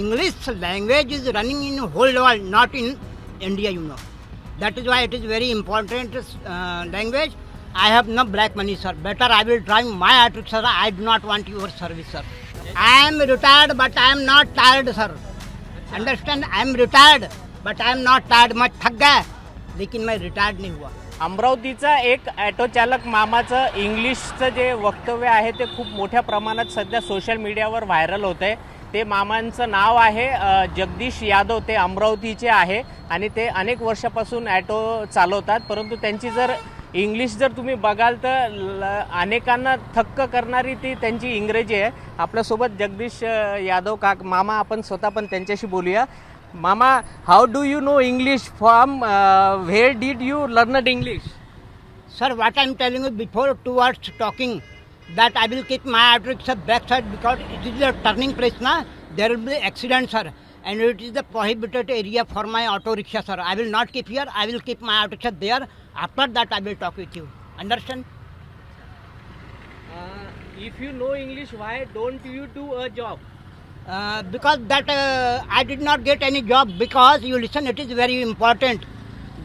English language is running in whole world, not in India, you know. That is why it is very important language. I have no black money, sir. Better I will drive my auto, sir. I do not want your service, sir. I am retired, but I am not tired, sir. Understand? I am retired, but I am not tired. मैं थक गया, लेकिन मैं retired नहीं हुआ. अमरावतीचा एक auto चालक मामाचं इंग्लिशचं जे वक्तव्य आहे ते खूप मोठ्या प्रमाणात सध्या सोशल मीडियावर व्हायरल होत आहे. ते मामांचं नाव आहे जगदीश यादव. ते अमरावतीचे आहे आणि ते अनेक वर्षापासून ॲटो चालवतात. परंतु त्यांची जर इंग्लिश जर तुम्ही बघाल तर अनेकांना थक्क करणारी ती त्यांची इंग्रजी आहे. आपल्यासोबत जगदीश यादव मामा आपण स्वतः पण त्यांच्याशी बोलूया. मामा, how do you know English from where did you learn English? Sir, what I am telling you before towards talking, that I will keep my auto rickshaw backside because it is a turning place, na? There will be accident, sir. And it is the prohibited area for my auto rickshaw, sir. I will not keep here. I will keep my auto rickshaw there. After that, I will talk with you. Understand? If you know English, why don't you do a job? Because that I did not get any job because you listen, it is very important.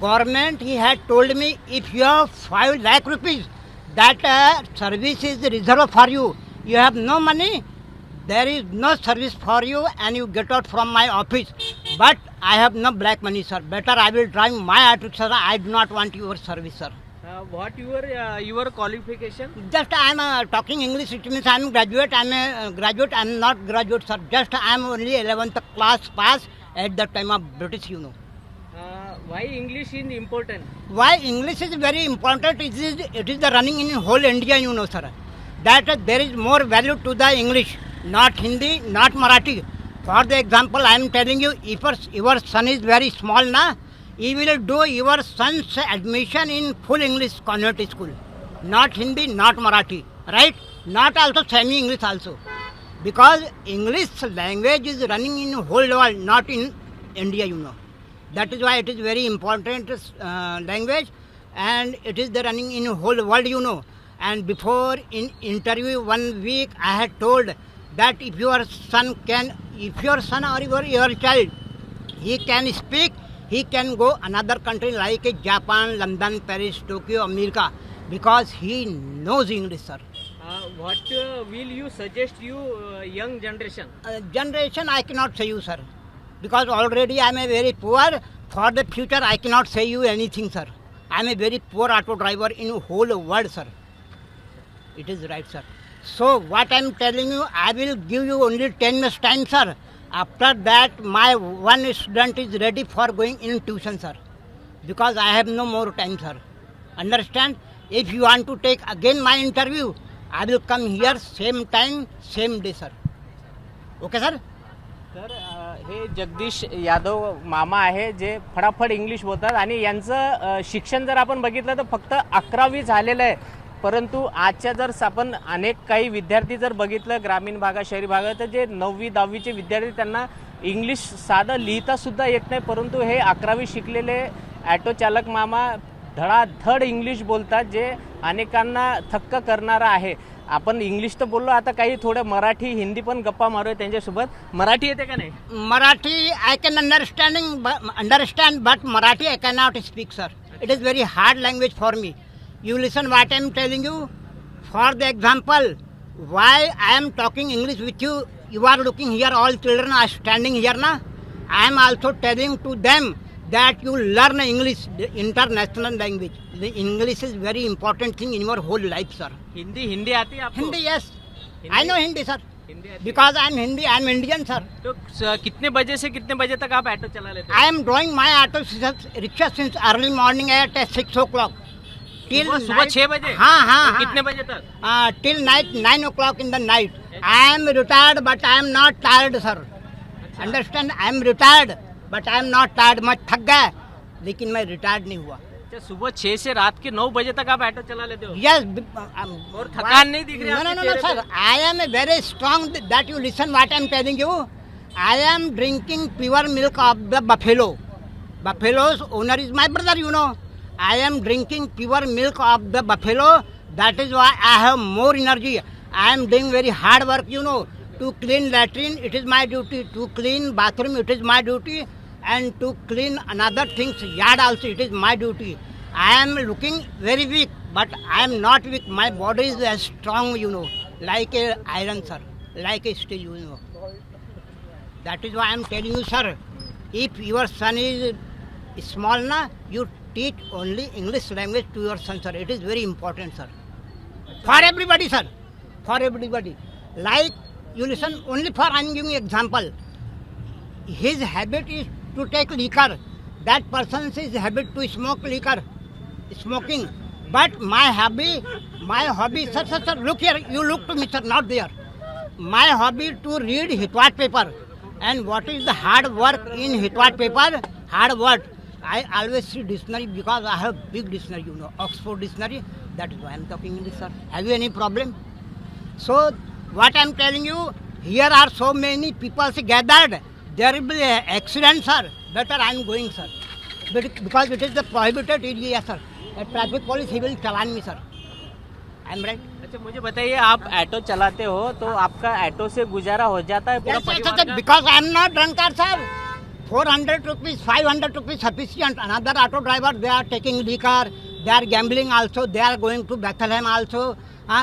Government, he had told me if you have 5 lakh rupees, that service is reserved for you. You have no money, there is no service for you and you get out from my office. But I have no black money, sir. Better I will drive my auto, sir. I do not want your service, sir. What your qualification? Just I am talking English. It means I am graduate. I am a graduate. I am not graduate, sir. Just I am only 11th class pass at the time of British, you know. Why English is important? Why English is very important? It is the running in whole India, you know, sir. That there is more value to the English, not Hindi, not Marathi. For the example, I am telling you, if your son is very small, na, he will do your son's admission in full English convent school. Not Hindi, not Marathi, right? Not also semi-English also. Because English language is running in whole world, not in India, you know. That is why it is very important language and it is the running in whole world, you know. And before in interview 1 week, I had told that if your son or your child, he can speak, he can go another country like Japan, London, Paris, Tokyo, America, because he knows English, sir. What will you suggest you young generation? Generation I cannot say you, sir, because already I am a very poor. For the future I cannot say you anything, sir. I am a very poor auto driver in whole world, sir. It is right, sir. So what I am telling you, I will give you only 10 minutes time, sir. After that, my one student is ready for going in tuition, sir. Because I have no more time, sir. Understand? If you want to take again my interview, I will come here same time, same day, sir. Okay, sir? तर हे जगदीश यादव मामा आहे जे फटाफट English बोलतात आणि यांचं शिक्षण जर आपण बघितलं तर फक्त 11वी झालेलं आहे. परंतु आजच्या जर आपण अनेक काही विद्यार्थी जर बघितलं ग्रामीण भागात शहरी भागात तर जे 9वी 10वीचे विद्यार्थी त्यांना इंग्लिश साधं लिहिता सुद्धा येत नाही. परंतु हे 11वी शिकलेले ॲटो चालक मामा धडाधड इंग्लिश बोलतात जे अनेकांना थक्क करणारं आहे. आपण इंग्लिश तर बोललो, आता काही थोडं मराठी हिंदी पण गप्पा मारूया त्यांच्यासोबत. मराठी येते का नाही? Marathi I can understand but Marathi I can not speak, sir. It is very hard language for me. You listen what I am telling you. For the example, why I am talking English with you, you are looking here, all children are standing here, na? I am also telling to them that you learn English, the international language. The English is very important thing in your whole life, sir. Hindi आती है आपको? Hindi, yes. Hindi? I know Hindi, sir. Hindi आती है? Because I am Hindi, I am Indian, sir. तो कितने बजे से कितने बजे तक आप ऑटो चला लेते I am drawing my auto rickshaw since early morning at 6 o'clock. Till सुबह 6 बजे? हाँ. कितने बजे तक? Till night 9 o'clock in the night. I am retired, but I am not tired, sir. Understand? I am retired, but I am not tired. मैं थक गया, लेकिन मैं retired नहीं हुआ. सुबह 6 से रात के 9 बजे तक आप ऑटो चला लेते हो? Yes. और थकान नहीं दिख रही आपके No, चेहरे sir. पे? I am a very strong. That you listen what I am telling you. I am drinking pure milk of the buffalo. Buffalo's owner is my brother, you know. I am drinking pure milk of the buffalo. That is why I have more energy. I am doing very hard work, you know. To clean latrine, it is my duty. To clean bathroom, it is my duty. And to clean another things, yard also, it is my duty. I am looking very weak, but I am not weak. My body is as strong, like a iron, sir, like a steel, That is why I am telling you, sir. If your son is small, you teach only English language to your son, sir. It is very important, sir. For everybody, sir. For everybody. Like, you listen, only for I am giving example. His habit is to take liquor. That person's habit to smoke liquor, smoking. But my hobby, sir, look here, you look to me, sir, not there. My hobby to read Hitwat paper. And what is the hard work in Hitwat paper? Hard work. I always see dictionary because I have big dictionary, Oxford dictionary. That is why I am talking English, sir. Have you any problem? So, what I am telling you, here are so many people gathered. There will be an accident, sir. Better I am going, sir. Because it is the prohibited area, sir. A traffic police, he will challenge me, sir. I am right? अच्छा मुझे बताइए, आप auto चलाते हो तो आपका auto से गुजारा हो जाता है पूरा परिवार का? Because I am not drunkard, sir. 400 rupees, 500 rupees sufficient. Another auto driver, they are taking liquor, they are gambling also, they are going to Bethlehem also,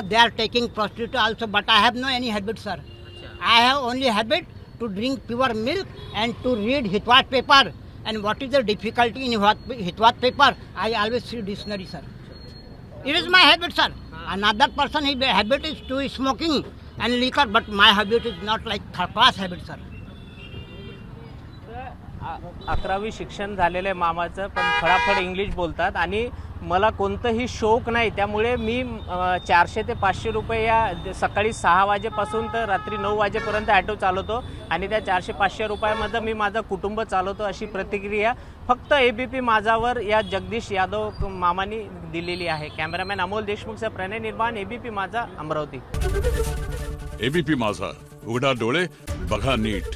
they are taking prostitute also. But I have no any habit, sir. I have only habit to drink pure milk and to read Hitwat paper. And what is the difficulty in Hitwat paper? I always see dictionary, sir. It is my habit, sir. Another person, his habit is to smoking and liquor, but my habit is not like third class habit, sir. 11वी शिक्षण झालेलं मामाचं, पण फडाफड English बोलतात आणि मला कोणतंही शौक नाही, त्यामुळे मी 400 ते 500 रुपये या सकाळी 6 वाजेपासून तर रात्री 9 वाजेपर्यंत ऑटो चालवतो आणि त्या 400-500 रुपयामध्ये मी माझं कुटुंब चालवतो, अशी प्रतिक्रिया फक्त एबीपी माझावर या जगदीश यादव मामांनी दिलेली आहे. कॅमेरामॅन अमोल देशमुखचा प्रणय निर्माण, एबीपी माझा, अमरावती. एबीपी माझा, उघडा डोळे बघा नीट.